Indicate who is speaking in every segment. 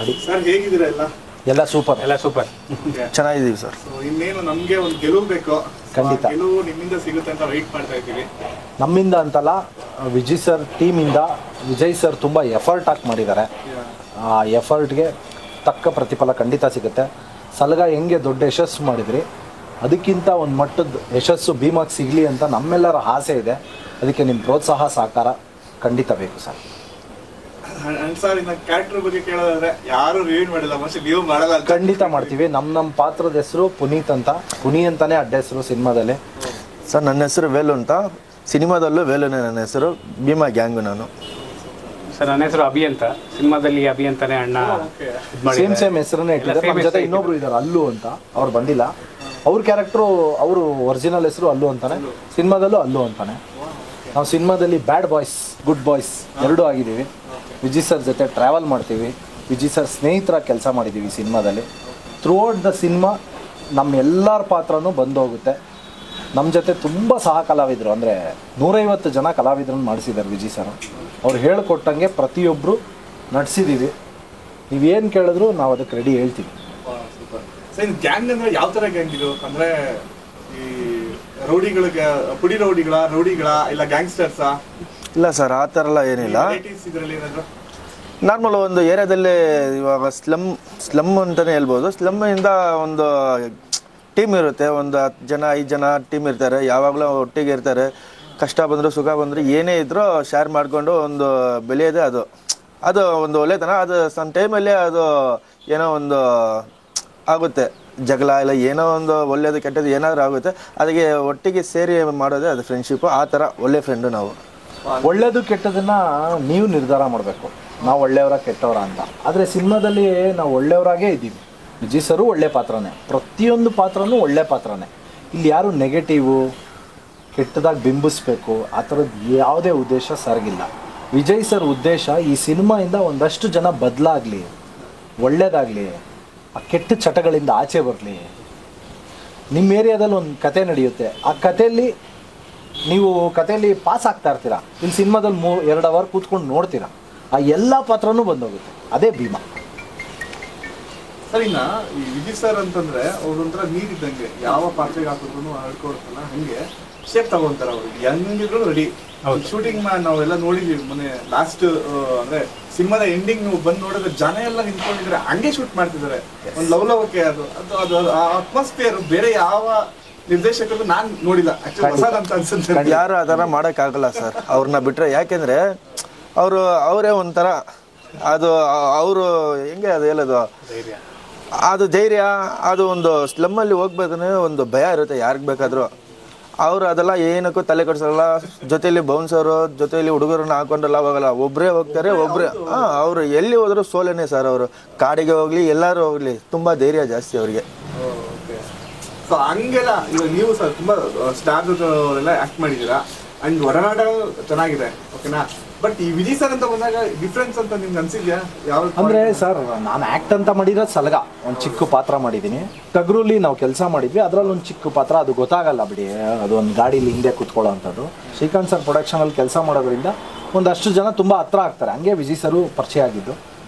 Speaker 1: Ready
Speaker 2: sir ಹೇಗಿದ್ದೀರಾ
Speaker 1: ಎಲ್ಲ super
Speaker 3: ಚೆನ್ನಾಗಿದ್ದೀವಿ ಸರ್.
Speaker 2: ಇನ್ನೇನು ನಮಗೆ ಒಂದು ಗೆಲುವು ಬೇಕು,
Speaker 1: ಖಂಡಿತ
Speaker 2: ಗೆಲುವು ನಿಮ್ಮಿಂದ ಸಿಗುತ್ತೆ ಅಂತ ವೆಯ್ಟ್ ಮಾಡ್ತಾ ಇದ್ದೀವಿ.
Speaker 1: ನಮ್ಮಿಂದ ಅಂತಲ್ಲ, ವಿಜಯ್ ಸರ್ ಟೀಮಿಂದ ವಿಜಯ್ ಸರ್ ತುಂಬ ಎಫರ್ಟ್ ಹಾಕಿ ಮಾಡಿದ್ದಾರೆ. ಆ ಎಫರ್ಟ್ಗೆ ತಕ್ಕ ಪ್ರತಿಫಲ ಖಂಡಿತ ಸಿಗುತ್ತೆ. ಸಲಗ ಹೆಂಗೆ ದೊಡ್ಡ ಯಶಸ್ಸು ಮಾಡಿದ್ರಿ, ಅದಕ್ಕಿಂತ ಒಂದು ಮಟ್ಟದ ಯಶಸ್ಸು ಭೀಮಾಗೆ ಸಿಗಲಿ ಅಂತ ನಮ್ಮೆಲ್ಲರ ಆಸೆ ಇದೆ. ಅದಕ್ಕೆ ನಿಮ್ಮ ಪ್ರೋತ್ಸಾಹ ಸಹಕಾರ ಖಂಡಿತ ಬೇಕು ಸರ್.
Speaker 2: ಸರ್ ಇನ್ನು ಕ್ಯಾರೆಕ್ಟರ್ ಬಗ್ಗೆ ಕೇಳೋದಾದ್ರೆ ಯಾರು ರಿವ್ಯೂ ಮಾಡಿಲ್ಲ, ಮೋಸ್ಟ್ಲಿ ನೀವು ಮಾಡಲ್ಲ.
Speaker 1: ಖಂಡಿತ ಮಾಡ್ತೀವಿ. ನಮ್ಮ ಪಾತ್ರದ ಹೆಸರು ಪುನೀತ್ ಅಂತ, ಪುನಿ ಅಂತಾನೆ ಅಡ್ಡ ಹೆಸರು ಸಿನಿಮಾದಲ್ಲಿ.
Speaker 3: ಸರ್ ನನ್ನ ಹೆಸರು ವೇಲು ಅಂತ, ಸಿನಿಮಾದಲ್ಲೂ ವೇಲುನೇ ನನ್ನ ಹೆಸರು, ಭೀಮಾ ಗ್ಯಾಂಗು ನಾನು.
Speaker 4: ಸರ್ ನನ್ನ ಹೆಸರು ಅಭಿ ಅಂತ, ಸಿನಿಮಾದಲ್ಲಿ ಅಭಿ ಅಂತಾನೆ ಅಣ್ಣ.
Speaker 1: ಸೇಮ್ ಹೆಸರನ್ನೇ ಇಟ್ಟಿದ್ದಾರೆ. ನಮ್ಮ ಜೊತೆ ಇನ್ನೊಬ್ರು ಇದ್ದಾರೆ ಅಲ್ಲು ಅಂತ, ಅವ್ರು ಬಂದಿಲ್ಲ. ಅವ್ರ ಕ್ಯಾರೆಕ್ಟ್ರು ಅವರು ಒರಿಜಿನಲ್ ಹೆಸರು ಅಲ್ಲು ಅಂತಾನೆ, ಸಿನಿಮಾದಲ್ಲೂ ಅಲ್ಲು ಅಂತಾನೆ. ನಾವು ಸಿನಿಮಾದಲ್ಲಿ ಬ್ಯಾಡ್ ಬಾಯ್ಸ್ ಗುಡ್ ಬಾಯ್ಸ್ ಎರಡೂ ಆಗಿದ್ದೀವಿ. ವಿಜಯ್ ಸರ್ ಜೊತೆ ಟ್ರಾವೆಲ್ ಮಾಡ್ತೀವಿ, ವಿಜಯ್ ಸರ್ ಸ್ನೇಹಿತರ ಕೆಲಸ ಮಾಡಿದ್ದೀವಿ ಸಿನಿಮಾದಲ್ಲಿ. ಥ್ರೂ ಔಟ್ ದ ಸಿನಿಮಾ ನಮ್ಮ ಎಲ್ಲರ ಪಾತ್ರನೂ ಬಂದೋಗುತ್ತೆ. ನಮ್ಮ ಜೊತೆ ತುಂಬ ಸಹ ಕಲಾವಿದರು, ಅಂದರೆ 150 ಜನ ಕಲಾವಿದರನ್ನು ಮಾಡಿಸಿದ್ದಾರೆ ವಿಜಯ್ ಸರ್. ಅವ್ರು ಹೇಳಿಕೊಟ್ಟಂಗೆ ಪ್ರತಿಯೊಬ್ಬರು ನಡ್ಸಿದ್ದೀವಿ. ನೀವೇನು ಕೇಳಿದ್ರು ನಾವು ಅದಕ್ಕೆ ರೆಡಿ ಹೇಳ್ತೀವಿ.
Speaker 2: ಸರ್ ಗ್ಯಾಂಗ್ ಅಂದರೆ ಯಾವ ಥರ ಗ್ಯಾಂಗ್ ಇದು? ಅಂದರೆ ಈ ರೌಡಿಗಳಿಗೆ, ಪುಡಿ ರೌಡಿಗಳ ಇಲ್ಲ ಗ್ಯಾಂಗ್ಸ್ಟರ್ಸಾ?
Speaker 3: ಇಲ್ಲ ಸರ್, ಆ ಥರ ಎಲ್ಲ ಏನಿಲ್ಲ.
Speaker 2: ಇದರಲ್ಲಿ ಏನಾದರೂ
Speaker 3: ನಾರ್ಮಲ್ ಒಂದು ಏರಿಯಾದಲ್ಲಿ ಇವಾಗ ಸ್ಲಮ್ ಅಂತಲೇ ಹೇಳ್ಬೋದು. ಸ್ಲಮ್ಮಿಂದ ಒಂದು ಟೀಮ್ ಇರುತ್ತೆ, ಒಂದು 10 ಜನ 5 ಜನ ಟೀಮ್ ಇರ್ತಾರೆ. ಯಾವಾಗಲೂ ಒಟ್ಟಿಗೆ ಇರ್ತಾರೆ. ಕಷ್ಟ ಬಂದರೂ ಸುಖ ಬಂದರೂ ಏನೇ ಇದ್ದರೂ ಶೇರ್ ಮಾಡಿಕೊಂಡು ಒಂದು ಬೆಳೆಯೋದೇ ಅದು ಒಂದು ಒಳ್ಳೆತನ. ಅದು ಸಮ್ ಟೈಮಲ್ಲಿ ಅದು ಏನೋ ಒಂದು ಆಗುತ್ತೆ, ಜಗಳ ಇಲ್ಲ ಏನೋ ಒಂದು ಒಳ್ಳೆಯದು ಕೆಟ್ಟದ್ದು ಏನಾದರೂ ಆಗುತ್ತೆ. ಅದಕ್ಕೆ ಒಟ್ಟಿಗೆ ಸೇರಿ ಮಾಡೋದೇ ಅದು ಫ್ರೆಂಡ್ಶಿಪ್ಪು. ಆ ಥರ ಒಳ್ಳೆ ಫ್ರೆಂಡು ನಾವು.
Speaker 1: ಒಳ್ಳೇದು ಕೆಟ್ಟದನ್ನು ನೀವು ನಿರ್ಧಾರ ಮಾಡಬೇಕು, ನಾವು ಒಳ್ಳೆಯವರ ಕೆಟ್ಟವರ ಅಂತ. ಆದರೆ ಸಿನಿಮಾದಲ್ಲಿ ನಾವು ಒಳ್ಳೆಯವರಾಗೇ ಇದ್ದೀವಿ. ವಿಜಯ್ ಸರು ಒಳ್ಳೆ ಪಾತ್ರನೇ, ಪ್ರತಿಯೊಂದು ಪಾತ್ರನೂ ಒಳ್ಳೆ ಪಾತ್ರನೇ. ಇಲ್ಲಿ ಯಾರು ನೆಗೆಟಿವು ಕೆಟ್ಟದಾಗಿ ಬಿಂಬಿಸ್ಬೇಕು ಆ ಥರದ್ದು ಯಾವುದೇ ಉದ್ದೇಶ ಸರ್ಗಿಲ್ಲ. ವಿಜಯ್ ಸರ್ ಉದ್ದೇಶ ಈ ಸಿನಿಮಾಯಿಂದ ಒಂದಷ್ಟು ಜನ ಬದಲಾಗಲಿ, ಒಳ್ಳೆಯದಾಗಲಿ, ಆ ಕೆಟ್ಟ ಚಟಗಳಿಂದ ಆಚೆ ಬರಲಿ. ನಿಮ್ಮ ಏರಿಯಾದಲ್ಲಿ ಒಂದು ಕತೆ ನಡೆಯುತ್ತೆ, ಆ ಕಥೆಯಲ್ಲಿ ನೀವು ಕಥೆಯಲ್ಲಿ ಪಾಸ್ ಆಗ್ತಾ ಇರ್ತೀರ. ಇಲ್ಲಿ ಸಿನಿಮಾದಲ್ಲಿ 2 ಅವರ್ ಕೂತ್ಕೊಂಡು ನೋಡ್ತೀರಾ, ಆ ಎಲ್ಲ ಪಾತ್ರನೂ ಬಂದೋಗುತ್ತೆ. ಅದೇ ಭೀಮಾ.
Speaker 2: ಸರ್ ಇನ್ನು ಈ ವಿಜಯ್ ಸರ್ ಅಂತಂದ್ರೆ ಅವ್ರೊಂಥರ ನೀರಿದ್ದಂಗೆ, ಯಾವ ಪಾತ್ರೆಗೆ ಹಾಕಿದ್ರು ಹಳ್ಕೊಳ್ತಲ್ಲ, ಹಂಗೆ ಶೇಪ್ ತಗೊಂತಾರೆ. ಅವ್ರು ಹೆಂಗಿದ್ರು ರೆಡಿ. ಶೂಟಿಂಗ್ ನಾವೆಲ್ಲ ನೋಡಿದೀವಿ ಮೊನ್ನೆ ಲಾಸ್ಟ್, ಅಂದ್ರೆ ಸಿನಿಮಾದ ಎಂಡಿಂಗ್ ನೀವು ಬಂದು ನೋಡಿದ್ರೆ ಜನ ಎಲ್ಲ ನಿಂತ್ಕೊಂಡಿದ್ರೆ ಹಂಗೆ ಶೂಟ್ ಮಾಡ್ತಿದ್ದಾರೆ. ಒಂದು ಲವ್ಲವಕ್ಕೆ ಅದು ಅದು ಅದು ಆ ಅಟ್ಮಾಸ್ಫಿಯರ್ ಬೇರೆ ಯಾವ ನಿರ್ದೇಶಕರು ನಾನು ನೋಡಿಲ್ಲ. ಹೊಸದಂತ ಅನ್ಸುತ್ತೆ.
Speaker 3: ಯಾರು ಆ ಥರ ಮಾಡೋಕ್ಕಾಗಲ್ಲ ಸರ್, ಅವ್ರನ್ನ ಬಿಟ್ಟರೆ. ಯಾಕೆಂದರೆ ಅವರೇ ಒಂಥರ ಅದು ಅವರು ಹೆಂಗೆ ಅದು ಹೇಳೋದು, ಅದು ಧೈರ್ಯ. ಅದು ಒಂದು ಸ್ಲಮ್ಮಲ್ಲಿ ಹೋಗ್ಬೇಕಂದ್ರೆ ಒಂದು ಭಯ ಇರುತ್ತೆ ಯಾರಿಗೆ ಬೇಕಾದರೂ. ಅವರು ಅದೆಲ್ಲ ಏನಕ್ಕೂ ತಲೆ ಕೆಡಿಸಲ್ಲ. ಜೊತೆಯಲ್ಲಿ ಬೌನ್ಸರು, ಜೊತೆಯಲ್ಲಿ ಹುಡುಗರನ್ನ ಹಾಕೊಂಡೆಲ್ಲ ಹೋಗಲ್ಲ, ಒಬ್ಬರೇ ಹೋಗ್ತಾರೆ. ಅವರು ಎಲ್ಲಿ ಹೋದರೂ ಸೋಲೇನೆ ಸರ್. ಅವರು ಕಾಡಿಗೆ ಹೋಗಲಿ ಎಲ್ಲರೂ ಹೋಗಲಿ ತುಂಬ ಧೈರ್ಯ ಜಾಸ್ತಿ ಅವರಿಗೆ.
Speaker 2: ಸೊ ಹಂಗೆಲ್ಲ ಇವಾಗ ನೀವು ಸರ್ ತುಂಬ ಸ್ಟಾರ್ ಅವರೆಲ್ಲ ಆ್ಯಕ್ಟ್ ಮಾಡಿದ್ದೀರಾ, ಆ್ಯಂಡ್ ಒಡನಾಟ ಚೆನ್ನಾಗಿದೆ, ಓಕೆನಾ? ಬಟ್ ಈ ವಿಜಯ್ ಸರ್ ಅಂತ ಬಂದಾಗ ಡಿಫ್ರೆನ್ಸ್ ಅಂತ ನಿಮ್ಗೆ ಅನ್ಸಿದ್ಯಾ? ಯಾವ
Speaker 1: ಅಂದರೆ ಸರ್, ನಾನು ಆ್ಯಕ್ಟ್ ಅಂತ ಮಾಡಿರೋದು ಸಲಗ ಒಂದು ಚಿಕ್ಕ ಪಾತ್ರ ಮಾಡಿದ್ದೀನಿ. ಟಗರಲ್ಲಿ ನಾವು ಕೆಲಸ ಮಾಡಿದ್ವಿ, ಅದರಲ್ಲಿ ಒಂದು ಚಿಕ್ಕ ಪಾತ್ರ. ಅದು ಗೊತ್ತಾಗಲ್ಲ ಬಿಡಿ, ಅದು ಒಂದು ಗಾಡೀಲಿ ಹಿಂದೆ ಕೂತ್ಕೊಳ್ಳೋ ಅಂಥದ್ದು. ಶ್ರೀಕಾಂತ್ ಸರ್ ಪ್ರೊಡಕ್ಷನಲ್ಲಿ ಕೆಲಸ ಮಾಡೋದ್ರಿಂದ ಒಂದಷ್ಟು ಜನ ತುಂಬ ಹತ್ರ ಆಗ್ತಾರೆ. ಹಂಗೆ ವಿಜಯ್ ಸರು ಪರಿಚಯ ಆಗಿದ್ದು.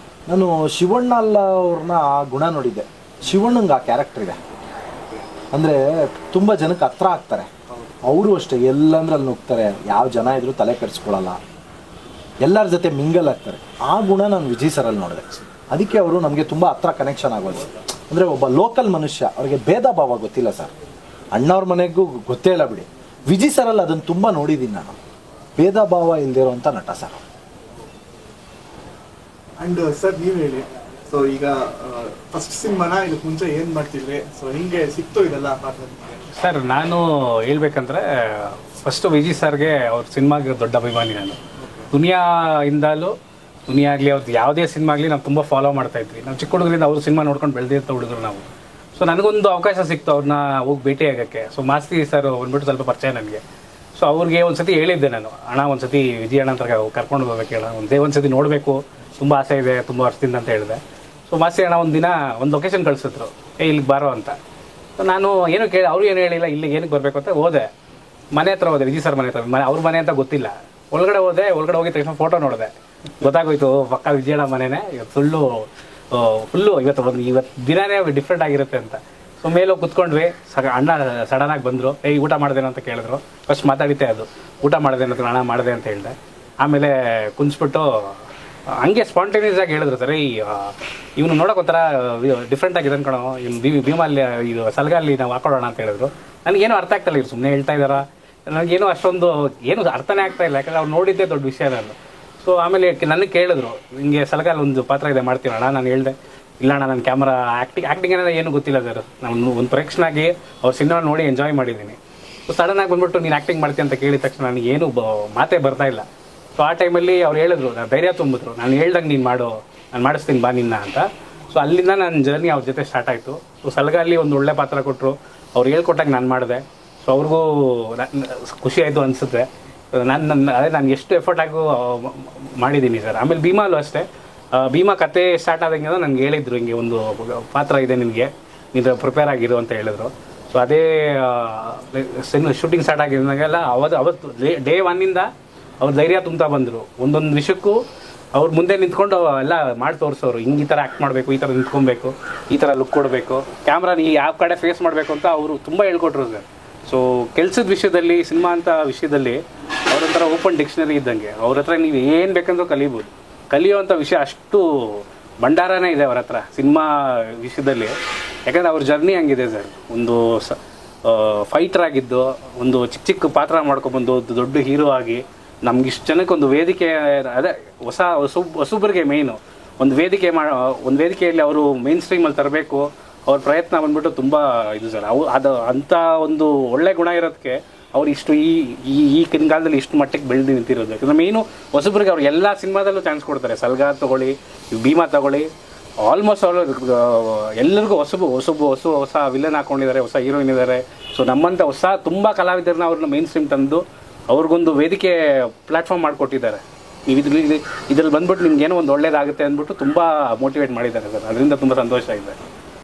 Speaker 1: ನಾನು ಶಿವಣ್ಣ ಅವ್ರನ್ನ ಗುಣ ನೋಡಿದ್ದೆ. ಶಿವಣ್ಣಂಗೆ ಆ ಕ್ಯಾರೆಕ್ಟರ್ ಇದೆ, ಅಂದರೆ ತುಂಬ ಜನಕ್ಕೆ ಹತ್ರ ಆಗ್ತಾರೆ. ಅವರು ಅಷ್ಟೇ, ಎಲ್ಲಂದ್ರೆ ಅಲ್ಲಿ ನುಗ್ತಾರೆ, ಯಾವ ಜನ ಇದ್ರೂ ತಲೆ ಕೆಡಿಸ್ಕೊಳ್ಳಲ್ಲ, ಎಲ್ಲರ ಜೊತೆ ಮಿಂಗಲ್ ಆಗ್ತಾರೆ. ಆ ಗುಣ ನಾನು ವಿಜಯ್ ಸರಲ್ಲಿ ನೋಡಿದೆ. ಅದಕ್ಕೆ ಅವರು ನಮಗೆ ತುಂಬ ಹತ್ರ ಕನೆಕ್ಷನ್ ಆಗೋದು. ಅಂದರೆ ಒಬ್ಬ ಲೋಕಲ್ ಮನುಷ್ಯ, ಅವ್ರಿಗೆ ಭೇದ ಭಾವ ಗೊತ್ತಿಲ್ಲ ಸರ್. ಅಣ್ಣವ್ರ ಮನೆಗೂ ಗೊತ್ತೇ ಇಲ್ಲ ಬಿಡಿ. ವಿಜಯ್ ಸರಲ್ಲಿ ಅದನ್ನು ತುಂಬ ನೋಡಿದ್ದೀನಿ ನಾನು, ಭೇದ ಭಾವ ಇಲ್ದಿರೋಂಥ ನಟ ಸರ್.
Speaker 2: ಆ್ಯಂಡ್ ಸರ್ ನೀವು ಹೇಳಿ, ಸೊ ಈಗ ಫಸ್ಟ್ ಸಿನಿಮಾನ ಇದಕ್ಕೆ ಮುಂಚೆ ಏನು ಮಾಡ್ತಿದ್ರಿ? ಸೊ ಹಿಂಗೆ ಸಿಕ್ತು ಇದೆಲ್ಲ ಪಾತ್ರ?
Speaker 4: ಸರ್ ನಾನು ಹೇಳ್ಬೇಕಂದ್ರೆ ಫಸ್ಟು ವಿಜಯ್ ಸರ್ಗೆ ಅವ್ರ ಸಿನಿಮಾಗೆ ದೊಡ್ಡ ಅಭಿಮಾನಿ ನಾನು. ದುನಿಯಾಯಿಂದಲೂ ದುನಿಯಾ ಆಗಲಿ, ಅವ್ರದ್ದು ಯಾವುದೇ ಸಿನಿಮಾ ಆಗಲಿ ನಾವು ತುಂಬ ಫಾಲೋ ಮಾಡ್ತಾಯಿದ್ವಿ. ನಾವು ಚಿಕ್ಕ ಹುಡುಗರಿಂದ ಅವ್ರ ಸಿನಿಮಾ ನೋಡ್ಕೊಂಡು ಬೆಳೆದಿರ್ತ ಹುಡುಗರು ನಾವು. ಸೊ ನನಗೊಂದು ಅವಕಾಶ ಸಿಕ್ತು ಅವ್ರನ್ನ ಹೋಗಿ ಭೇಟಿ ಆಗೋಕ್ಕೆ. ಸೊ ಮಾಸ್ತಿ ಸರ್ ಬಂದ್ಬಿಟ್ಟು ಸ್ವಲ್ಪ ಪರಿಚಯ ನನಗೆ. ಸೊ ಅವ್ರಿಗೆ ಒಂದು ಸತಿ ಹೇಳಿದ್ದೆ ನಾನು, ಅಣ್ಣ ಒಂದು ಸತಿ ವಿಜಯ್ ಅಣ್ಣ ಅಂತ ಕರ್ಕೊಂಡು ಹೋಗ್ಬೇಕು, ಹೇಳ ಒಂದು ಸತಿ ನೋಡಬೇಕು, ತುಂಬ ಆಸೆ ಇದೆ ತುಂಬ ವರ್ಷದಿಂದ ಅಂತ ಹೇಳಿದೆ. ಸೊ ಮಾಸ್ತಿ ಅಣ್ಣ ಒಂದು ದಿನ ಒಂದು ಲೊಕೇಶನ್ ಕಳಿಸಿದ್ರು, ಇಲ್ಲಿಗೆ ಬಾರೋ ಅಂತ. ನಾನು ಏನು ಕೇಳಿ, ಅವ್ರು ಏನು ಹೇಳಿಲ್ಲ, ಇಲ್ಲಿಗೆ ಏನಕ್ಕೆ ಬರಬೇಕು ಅಂತ ಹೋದೆ. ಮನೆ ಹತ್ರ ಹೋದೆ, ವಿಜಯ್ ಸರ್ ಮನೆ ಹತ್ರ. ಅವ್ರ ಮನೆ ಅಂತ ಗೊತ್ತಿಲ್ಲ. ಒಳಗಡೆ ಹೋದೆ, ಒಳಗಡೆ ಹೋಗಿದ ತಕ್ಷಣ ಫೋಟೋ ನೋಡಿದೆ, ಗೊತ್ತಾಗೋಯ್ತು ಪಕ್ಕ ವಿಜಯಣ್ಣ ಮನೆಯೇ. ಸುಳ್ಳು ಫುಲ್ಲು ಇವತ್ತು ದಿನನೇ ಡಿಫ್ರೆಂಟ್ ಆಗಿರುತ್ತೆ ಅಂತ. ಸೊ ಮೇಲೋಗಿ ಕುತ್ಕೊಂಡ್ವಿ, ಅಣ್ಣ ಸಡನ್ನಾಗಿ ಬಂದರು, ಊಟ ಮಾಡಿದೇನೋ ಅಂತ ಕೇಳಿದ್ರು. ಫಸ್ಟ್ ಮಾತಾಡಿದ್ದೆ ಅದು, ಊಟ ಮಾಡಿದೇನೋ ಅಣ್ಣ ಮಾಡಿದೆ ಅಂತ ಹೇಳಿದೆ. ಆಮೇಲೆ ಕುಂಚ್ಬಿಟ್ಟು ಹಂಗೆ ಸ್ಪಾಂಟೇನಿಯಸ್ ಆಗಿ ಹೇಳಿದ್ರು, ಸರ್ ಇವನು ನೋಡೋಕೆ ಒಂಥರ ಡಿಫ್ರೆಂಟ್ ಆಗಿದೆ ಅನ್ಕೊಳೋ, ಇವ್ನು ಭೀಮಲ್ಲಿ ಇದು ಸಲಗಲ್ಲಿ ನಾವು ಹಾಕೊಳ್ಳೋಣ ಅಂತ ಹೇಳಿದ್ರು. ನನಗೇನು ಅರ್ಥ ಆಗ್ತಾಯಿಲ್ಲ, ಇವ್ರು ಸುಮ್ಮನೆ ಹೇಳ್ತಾ ಇದ್ದಾರಾ, ನನಗೇನು ಅಷ್ಟೊಂದು ಏನು ಅರ್ಥನೇ ಆಗ್ತಾ ಇಲ್ಲ, ಯಾಕಂದ್ರೆ ಅವ್ರು ನೋಡಿದ್ದೇ ದೊಡ್ಡ ವಿಷಯ ನಾನು. ಸೊ ಆಮೇಲೆ ನನಗೆ ಕೇಳಿದ್ರು, ಹಿಂಗೆ ಸಲಗಲ್ಲಿ ಒಂದು ಪಾತ್ರ ಇದೆ ಮಾಡ್ತೀನಣ್ಣ. ನಾನು ಹೇಳಿದೆ, ಇಲ್ಲ ಅಣ್ಣ ನನ್ನ ಕ್ಯಾಮ್ರಾ ಆ್ಯಕ್ಟಿಂಗ್ ಏನಾದ್ರು ಏನು ಗೊತ್ತಿಲ್ಲ ಸರ್, ನಾನು ಒಂದು ಪ್ರೇಕ್ಷನಾಗಿ ಅವ್ರ ಸಿನಿಮಾ ನೋಡಿ ಎಂಜಾಯ್ ಮಾಡಿದ್ದೀನಿ. ಸೊ ಸಡನ್ನಾಗಿ ಬಂದ್ಬಿಟ್ಟು ನೀನು ಆ್ಯಕ್ಟಿಂಗ್ ಮಾಡ್ತೀನಿ ಅಂತ ಕೇಳಿದ ತಕ್ಷಣ ನನಗೇನು ಮಾತೇ ಬರ್ತಾ ಇಲ್ಲ. ಸೊ ಆ ಟೈಮಲ್ಲಿ ಅವ್ರು ಹೇಳಿದ್ರು, ನಾನು ಧೈರ್ಯ ತುಂಬಿದ್ರು, ನಾನು ಹೇಳ್ದಂಗೆ ನೀನು ಮಾಡು, ನಾನು ಮಾಡಿಸ್ತೀನಿ ಬಾ ನಿನ್ನ ಅಂತ. ಸೊ ಅಲ್ಲಿಂದ ನನ್ನ ಜರ್ನಿ ಅವ್ರ ಜೊತೆ ಸ್ಟಾರ್ಟ್ ಆಯಿತು. ಸೊ ಸಲಗಲ್ಲಿ ಒಂದು ಒಳ್ಳೆ ಪಾತ್ರ ಕೊಟ್ಟರು, ಅವ್ರು ಹೇಳ್ಕೊಟ್ಟಾಗ ನಾನು ಮಾಡಿದೆ. ಸೊ ಅವ್ರಿಗೂ ಖುಷಿ ಆಯಿತು ಅನಿಸುತ್ತೆ. ನಾನು ಎಷ್ಟು ಎಫರ್ಟ್ ಆಗಿ ಮಾಡಿದ್ದೀನಿ ಸರ್. ಆಮೇಲೆ ಭೀಮಾಲು ಅಷ್ಟೇ, ಭೀಮಾ ಕತೆ ಸ್ಟಾರ್ಟ್ ಆದಂಗೆ ನನಗೆ ಹೇಳಿದ್ರು, ಹಿಂಗೆ ಒಂದು ಪಾತ್ರ ಇದೆ ನಿನಗೆ, ನೀನು ಪ್ರಿಪೇರ್ ಆಗಿರು ಅಂತ ಹೇಳಿದ್ರು. ಸೊ ಅದೇ ಶೂಟಿಂಗ್ ಸ್ಟಾರ್ಟ್ ಆಗಿದ್ದಾಗೆಲ್ಲ ಅವತ್ತು ಡೇ ಒನ್ನಿಂದ ಅವ್ರು ಧೈರ್ಯ ತುಂಬ್ತಾ ಬಂದರು. ಒಂದೊಂದು ವಿಷಯಕ್ಕೂ ಅವ್ರು ಮುಂದೆ ನಿಂತ್ಕೊಂಡು ಎಲ್ಲ ಮಾಡಿ ತೋರಿಸೋರು, ಹಿಂಗೆ ಈ ಥರ ಆ್ಯಕ್ಟ್ ಮಾಡಬೇಕು, ಈ ಥರ ನಿಂತ್ಕೊಬೇಕು, ಈ ಥರ ಲುಕ್ ಕೊಡಬೇಕು, ಕ್ಯಾಮ್ರಾ ನೀ ಯಾವ ಕಡೆ ಫೇಸ್ ಮಾಡಬೇಕು ಅಂತ ಅವರು ತುಂಬ ಹೇಳ್ಕೊಟ್ರು ಸರ್. ಸೊ ಕೆಲಸದ ವಿಷಯದಲ್ಲಿ, ಸಿನಿಮಾ ಅಂತ ವಿಷಯದಲ್ಲಿ ಅವ್ರ ಹತ್ರ ಓಪನ್ ಡಿಕ್ಷನರಿ ಇದ್ದಂಗೆ. ಅವ್ರ ಹತ್ರ ನೀವು ಏನು ಬೇಕಂದ್ರೂ ಕಲಿಬೋದು. ಕಲಿಯೋವಂಥ ವಿಷಯ ಅಷ್ಟು ಭಂಡಾರನೇ ಇದೆ ಅವ್ರ ಹತ್ರ ಸಿನಿಮಾ ವಿಷಯದಲ್ಲಿ. ಯಾಕಂದರೆ ಅವ್ರ ಜರ್ನಿ ಹಂಗಿದೆ ಸರ್. ಒಂದು ಫೈಟರ್ ಆಗಿದ್ದು, ಒಂದು ಚಿಕ್ಕ ಚಿಕ್ಕ ಪಾತ್ರ ಮಾಡ್ಕೊಬಂದು ದೊಡ್ಡ ಹೀರೋ ಆಗಿ ನಮ್ಗೆ ಇಷ್ಟು ಜನಕ್ಕೆ ಒಂದು ವೇದಿಕೆ, ಅದೇ ಹೊಸೊಬ್ಬರಿಗೆ ಮೇಯ್ನು ಒಂದು ವೇದಿಕೆಯಲ್ಲಿ ಅವರು ಮೇನ್ ಸ್ಟ್ರೀಮಲ್ಲಿ ತರಬೇಕು. ಅವ್ರ ಪ್ರಯತ್ನ ಬಂದ್ಬಿಟ್ಟು ತುಂಬ ಇದು ಸರ್. ಅದು ಅಂಥ ಒಂದು ಒಳ್ಳೆ ಗುಣ ಇರೋದಕ್ಕೆ ಅವ್ರು ಇಷ್ಟು ಈ ಕಾಲದಲ್ಲಿ ಇಷ್ಟು ಮಟ್ಟಿಗೆ ಬೆಳೆದು ನಿಂತಿರೋದು. ಯಾಕಂದರೆ ಮೇಯ್ನು ಹೊಸಬ್ರಿಗೆ ಅವ್ರು ಎಲ್ಲ ಸಿನಿಮಾದಲ್ಲೂ ಚಾನ್ಸ್ ಕೊಡ್ತಾರೆ. ಸಲ್ಗಾ ತಗೊಳ್ಳಿ, ಭೀಮಾ ತಗೊಳ್ಳಿ, ಆಲ್ಮೋಸ್ಟ್ ಎಲ್ಲರಿಗೂ ಹೊಸ ವಿಲನ್ ಹಾಕೊಂಡಿದ್ದಾರೆ, ಹೊಸ ಹೀರೋಯಿನ್ ಇದ್ದಾರೆ. ಸೊ ನಮ್ಮಂಥ ತುಂಬ ಕಲಾವಿದರನ್ನ ಅವ್ರನ್ನ ಮೇನ್ ಸ್ಟ್ರೀಮ್ ತಂದು ಅವ್ರಿಗೊಂದು ವೇದಿಕೆ ಪ್ಲ್ಯಾಟ್ಫಾರ್ಮ್ ಮಾಡಿಕೊಟ್ಟಿದ್ದಾರೆ. ನೀವು ಇದ್ರಲ್ಲಿ ಬಂದ್ಬಿಟ್ಟು ನಿಮ್ಗೇನೋ ಒಂದು ಒಳ್ಳೇದಾಗುತ್ತೆ ಅಂದ್ಬಿಟ್ಟು ತುಂಬ ಮೋಟಿವೇಟ್ ಮಾಡಿದ್ದಾರೆ ಸರ್. ಅದರಿಂದ ತುಂಬ ಸಂತೋಷ ಇದೆ.